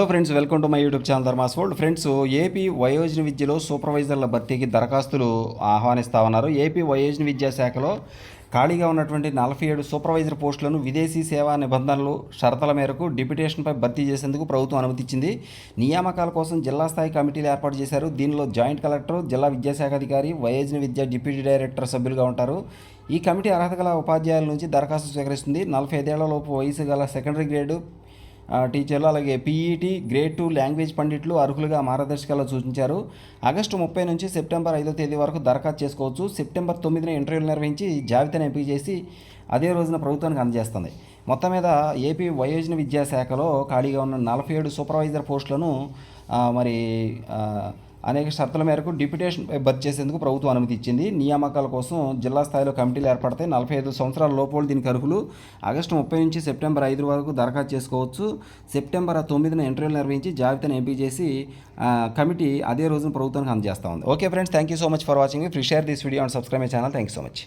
Friends, welcome to my YouTube channel Dharma's world. Friends, AP వయోజన విద్యలో సూపర్వైజర్ల భర్తీకి దరఖాస్తులు ఆహ్వానిస్తా ఉన్నారు. ఏపీ వయోజన విద్యా శాఖలో ఖాళీగా ఉన్నటువంటి 47 సూపర్వైజర్ పోస్టులను విదేశీ సేవా నిబంధనలు షరతుల మేరకు డిప్యుటేషన్పై భర్తీ చేసేందుకు ప్రభుత్వం అనుమతిచ్చింది. నియామకాల కోసం జిల్లా స్థాయి కమిటీలు ఏర్పాటు చేశారు. దీనిలో జాయింట్ కలెక్టర్, జిల్లా విద్యాశాఖ అధికారి, వయోజన విద్య డిప్యూటీ డైరెక్టర్ సభ్యులుగా ఉంటారు. ఈ కమిటీ అర్హత గల ఉపాధ్యాయుల నుంచి దరఖాస్తు స్వీకరిస్తుంది. 45 ఏళ్లలోపు వయసు గల సెకండరీ గ్రేడు టీచర్లు, అలాగే పీఈటీ గ్రేడ్ 2 లాంగ్వేజ్ పండిట్లు అర్హులుగా మార్గదర్శకాల్లో సూచించారు. ఆగస్టు 30 నుంచి సెప్టెంబర్ 5వ తేదీ వరకు దరఖాస్తు చేసుకోవచ్చు. సెప్టెంబర్ 9న ఇంటర్వ్యూలు నిర్వహించి జాబితాను ఎంపిక చేసి అదే రోజున ప్రభుత్వానికి అందజేస్తుంది. మొత్తం మీద ఏపీ వయోజన విద్యా శాఖలో ఖాళీగా ఉన్న 47 సూపర్వైజర్ పోస్టులను మరి అనేక షరతుల మేరకు డిప్యుటేషన్ భర్తీ చేసేందుకు ప్రభుత్వం అనుమతి ఇచ్చింది. నియామకాల కోసం జిల్లా స్థాయిలో కమిటీలు ఏర్పడతాయి. 45 సంవత్సరాల లోపు దీనికి అర్హులు. ఆగస్టు 30 నుంచి సెప్టెంబర్ 5 వరకు దరఖాస్తు చేసుకోవచ్చు. సెప్టెంబర్ 9న ఇంటర్వ్యూలు నిర్వహించి జాబితాను ఎంపిక చేసి కమిటీ అదే రోజున ప్రభుత్వానికి అందజేస్తూ ఉంది. Okay friends, thank you so much for watching. Please share this video and subscribe my channel. Thank you so much.